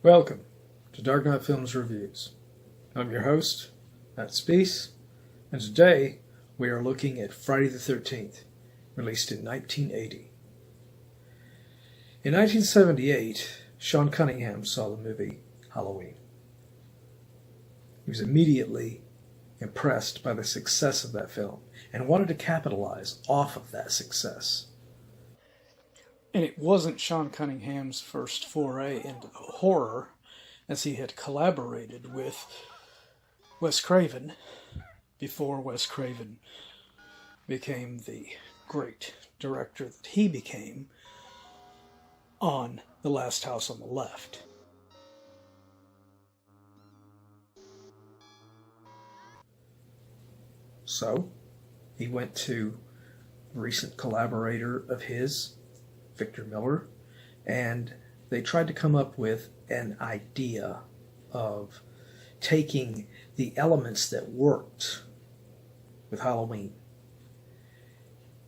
Welcome to Dark Knight Films Reviews. I'm your host, Matt Spease, and today we are looking at Friday the 13th, released in 1980. In 1978, Sean Cunningham saw the movie Halloween. He was immediately impressed by the success of that film and wanted to capitalize off of that success. And it wasn't Sean Cunningham's first foray into horror, as he had collaborated with Wes Craven before Wes Craven became the great director that he became on The Last House on the Left. So, he went to a recent collaborator of his, Victor Miller, and they tried to come up with an idea of taking the elements that worked with Halloween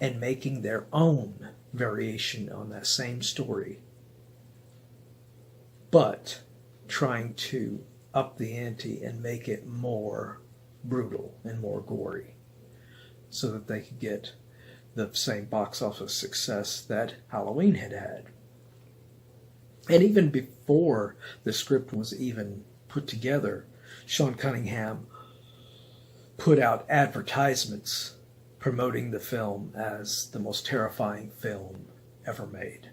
and making their own variation on that same story, but trying to up the ante and make it more brutal and more gory so that they could get the same box office success that Halloween had had. And even before the script was even put together, Sean Cunningham put out advertisements promoting the film as the most terrifying film ever made.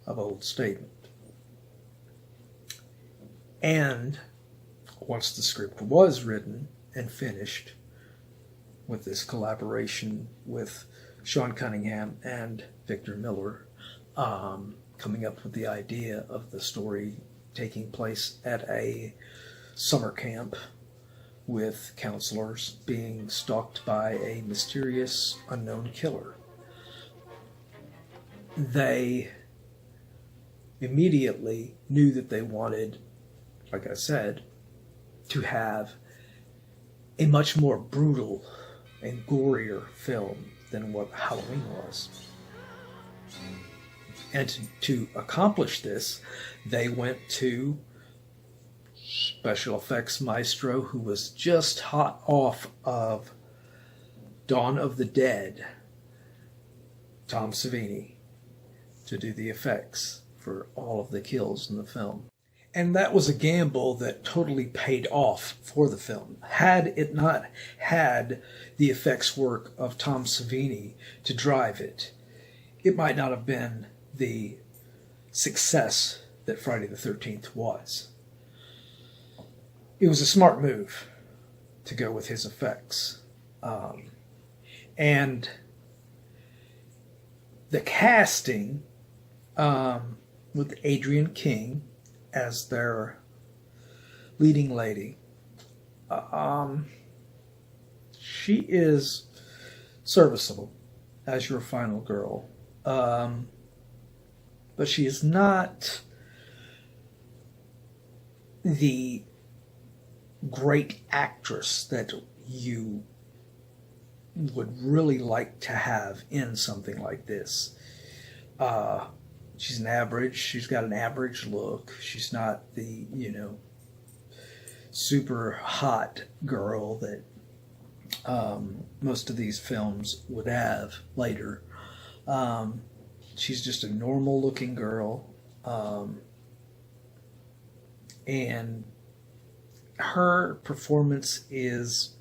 A bold statement. And once the script was written and finished, with this collaboration with Sean Cunningham and Victor Miller, coming up with the idea of the story taking place at a summer camp with counselors being stalked by a mysterious unknown killer. They immediately knew that they wanted, like I said, to have a much more brutal and gorier film than what Halloween was. And to accomplish this, they went to special effects maestro who was just hot off of Dawn of the Dead, Tom Savini, to do the effects for all of the kills in the film. And that was a gamble that totally paid off for the film. Had it not had the effects work of Tom Savini to drive it, it might not have been the success that Friday the 13th was. It was a smart move to go with his effects. And the casting with Adrienne King as their leading lady. She is serviceable as your final girl. But she is not the great actress that you would really like to have in something like this. She's an average. She's got an average look. She's not the, super hot girl that most of these films would have later. She's just a normal looking girl. And her performance is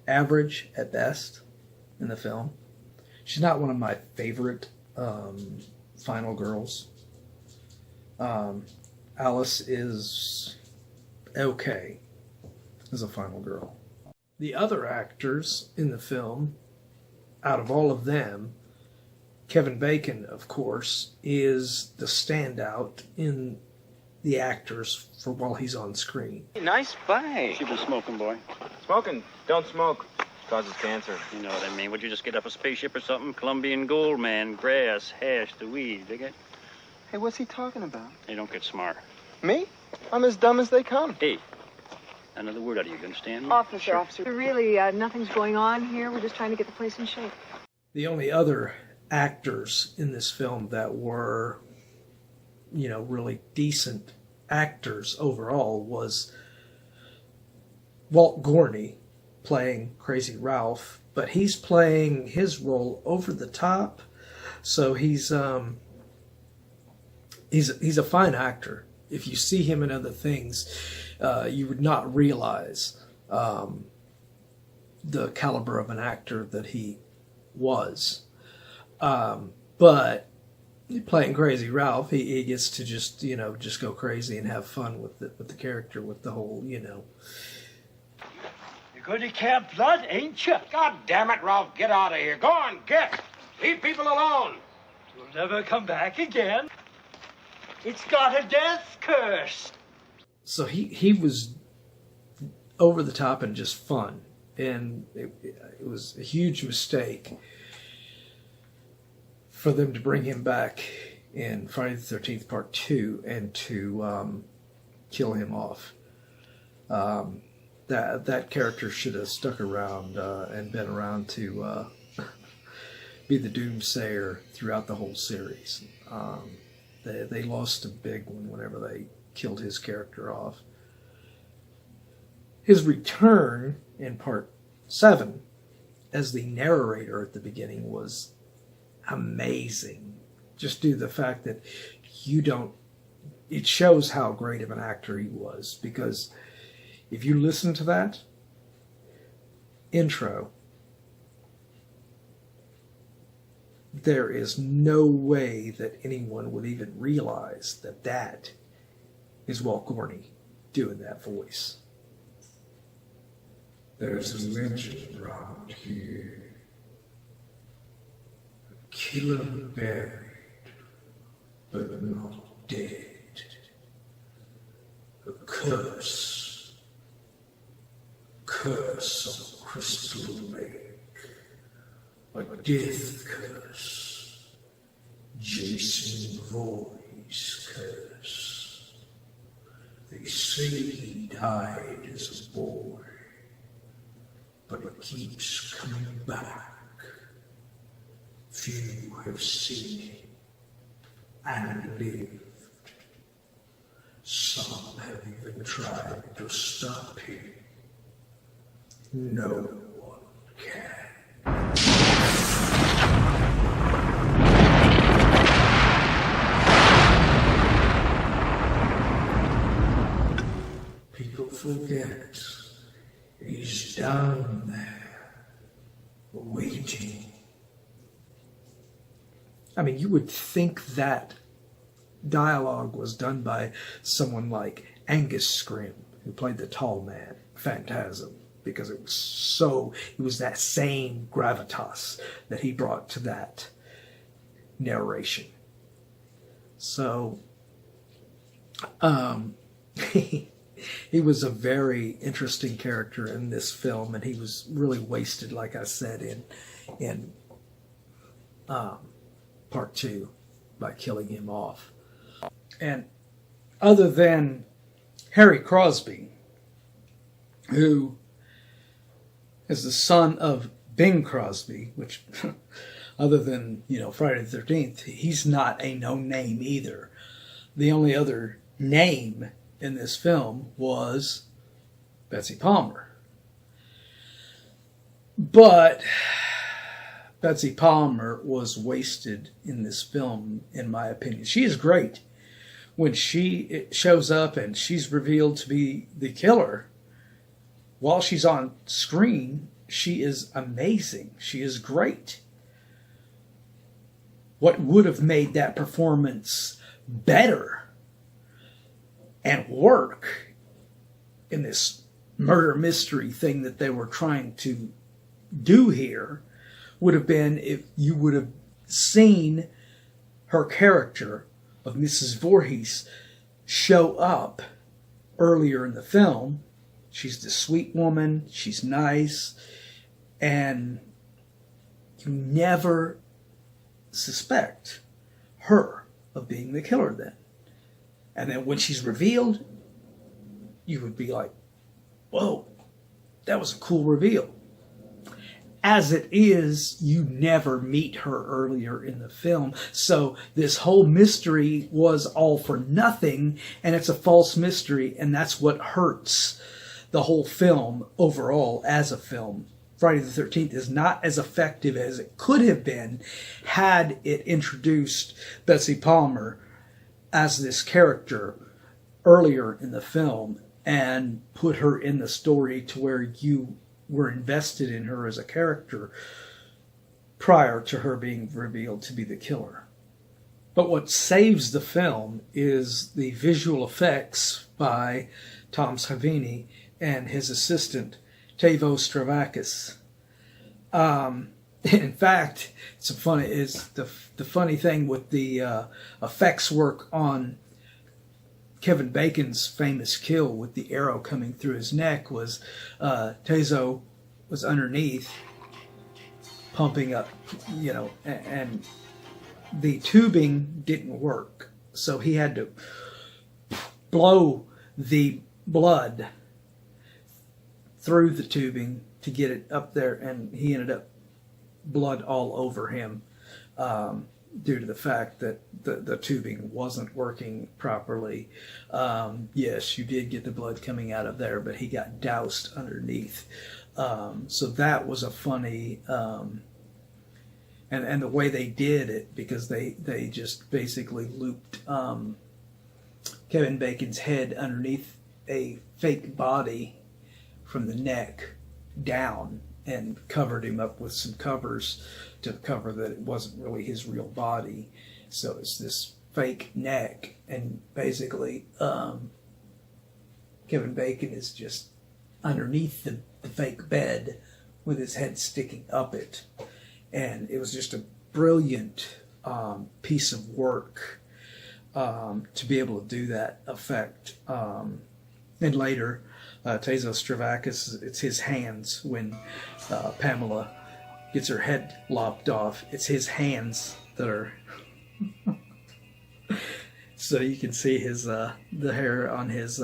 average at best in the film. She's not one of my favorite final girls. Alice is okay as a final girl. The other actors in the film, out of all of them, Kevin Bacon, of course, is the standout in the actors for while he's on screen. Hey, nice bite. Keep it smoking, boy. Smoking? Don't smoke. Causes cancer. You know what I mean. Would you just get up a spaceship or something? Colombian gold, man. Grass, hash, the weed. Dig it? Hey, what's he talking about? Hey, don't get smart. Me? I'm as dumb as they come. Hey, another word out of you. You understand me? Officer. Really, nothing's going on here. We're just trying to get the place in shape. The only other actors in this film that were, really decent actors overall was Walt Gorney playing Crazy Ralph, but he's playing his role over the top, so he's a fine actor. If you see him in other things, you would not realize the caliber of an actor that he was. But playing Crazy Ralph, he gets to just go crazy and have fun with the character, with the whole, You're going to Camp Blood, ain't you? God damn it, Ralph, get out of here. Go on, get. Leave people alone. You'll never come back again. It's got a death curse. So he was over the top and just fun. And it was a huge mistake for them to bring him back in Friday the 13th Part 2 and to kill him off. That character should have stuck around and been around to be the Doomsayer throughout the whole series. They lost a big one whenever they killed his character off. His return in Part 7 as the narrator at the beginning was amazing. Just due to the fact that it shows how great of an actor he was, because if you listen to that intro, there is no way that anyone would even realize that is Walt Gorney doing that voice. There's a legend around here. A killer buried, but not dead. A curse of Crystal Lake. A death curse. Jason Voorhees curse. They say he died as a boy, but it keeps coming back. Few have seen him and lived. Some have even tried to stop him. No one can. People forget he's down there, waiting. I mean, you would think that dialogue was done by someone like Angus Scrimm, who played the tall man, Phantasm, because it was that same gravitas that he brought to that narration. So, he was a very interesting character in this film, and he was really wasted, like I said, in Part 2 by killing him off. And other than Harry Crosby, who is the son of Bing Crosby, which, other than, Friday the 13th, he's not a known name either. The only other name in this film was Betsy Palmer. But Betsy Palmer was wasted in this film, in my opinion. She is great. When she shows up and she's revealed to be the killer, while she's on screen, she is amazing. She is great. What would have made that performance better and work in this murder mystery thing that they were trying to do here would have been if you would have seen her character of Mrs. Voorhees show up earlier in the film. She's the sweet woman, she's nice, and you never suspect her of being the killer then. And then when she's revealed, you would be like, whoa, that was a cool reveal. as it is, you never meet her earlier in the film. So this whole mystery was all for nothing, and it's a false mystery, and that's what hurts the whole film overall as a film. Friday the 13th is not as effective as it could have been had it introduced Betsy Palmer as this character earlier in the film and put her in the story to where you were invested in her as a character prior to her being revealed to be the killer. But what saves the film is the visual effects by Tom Savini and his assistant Tavo Stravakis. In fact, the funny thing with the effects work on Kevin Bacon's famous kill with the arrow coming through his neck was Tezo was underneath pumping up, and the tubing didn't work. So he had to blow the blood through the tubing to get it up there, and he ended up blood all over him due to the fact that the tubing wasn't working properly. Yes, you did get the blood coming out of there, but he got doused underneath. So that was a funny, and the way they did it, because they just basically looped Kevin Bacon's head underneath a fake body from the neck down and covered him up with some covers to cover that it wasn't really his real body. So it's this fake neck, and basically Kevin Bacon is just underneath the fake bed with his head sticking up it. And it was just a brilliant piece of work to be able to do that effect. And later, Tezo Stravakis, it's his hands when Pamela gets her head lopped off. It's his hands that are... So you can see his the hair on his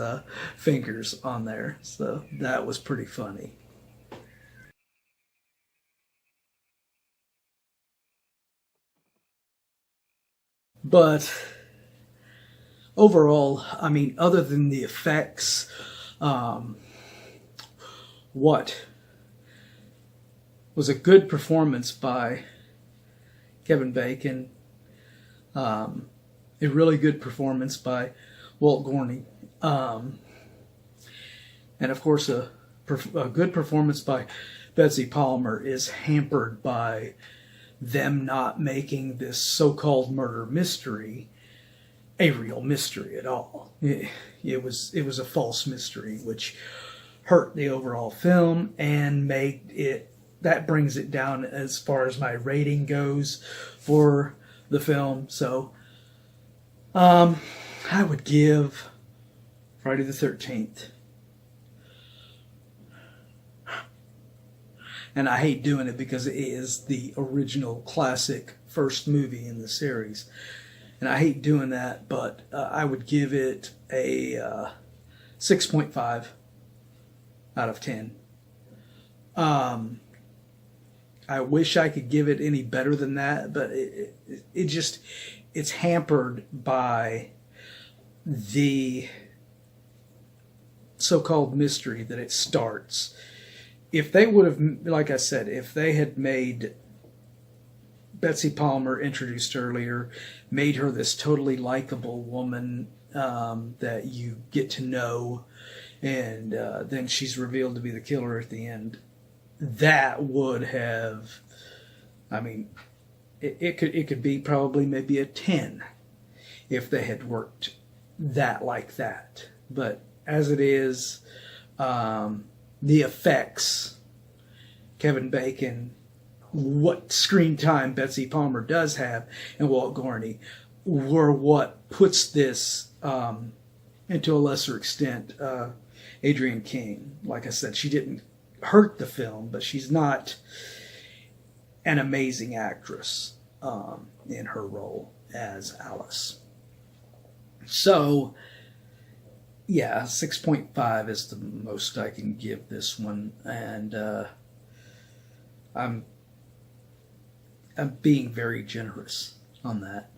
fingers on there. So that was pretty funny. But overall, I mean, other than the effects, what was a good performance by Kevin Bacon, a really good performance by Walt Gorney, and of course a good performance by Betsy Palmer is hampered by them not making this so-called murder mystery a real mystery at all. It was a false mystery, which hurt the overall film and that brings it down as far as my rating goes for the film. So I would give Friday the 13th, and I hate doing it because it is the original classic first movie in the series, and I hate doing that, but I would give it a 6.5 out of 10. I wish I could give it any better than that, but it's hampered by the so-called mystery that it starts. If they would have, like I said, if they had made Betsy Palmer introduced earlier, made her this totally likable woman that you get to know, and then she's revealed to be the killer at the end, that would have, I mean, it could be probably maybe a 10 if they had worked that like that. But as it is, the effects, Kevin Bacon, what screen time Betsy Palmer does have, and Walt Gorney were what puts this into a lesser extent. Adrienne King, like I said, she didn't hurt the film, but she's not an amazing actress in her role as Alice. So, yeah, 6.5 is the most I can give this one, and I'm being very generous on that.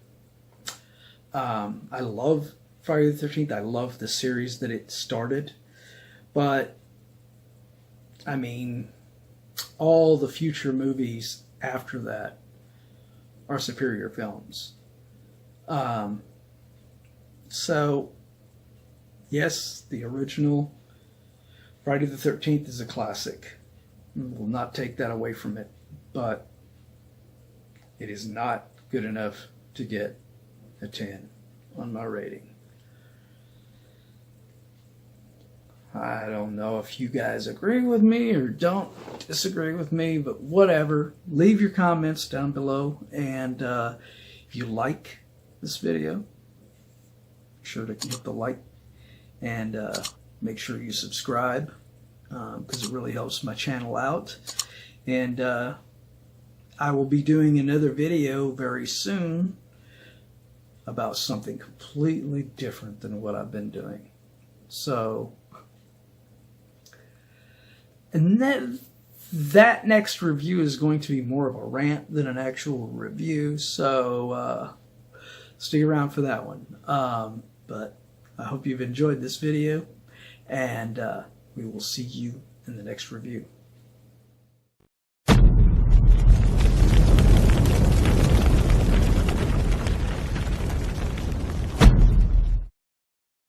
I love Friday the 13th. I love the series that it started. But, I mean, all the future movies after that are superior films. So, yes, the original Friday the 13th is a classic. Will not take that away from it. But it is not good enough to get a 10 on my rating. I don't know if you guys agree with me or don't disagree with me, but whatever. Leave your comments down below, and if you like this video, be sure to hit the like, and make sure you subscribe, because it really helps my channel out. And I will be doing another video very soon about something completely different than what I've been doing. So, and that next review is going to be more of a rant than an actual review, so stick around for that one. But I hope you've enjoyed this video, and we will see you in the next review.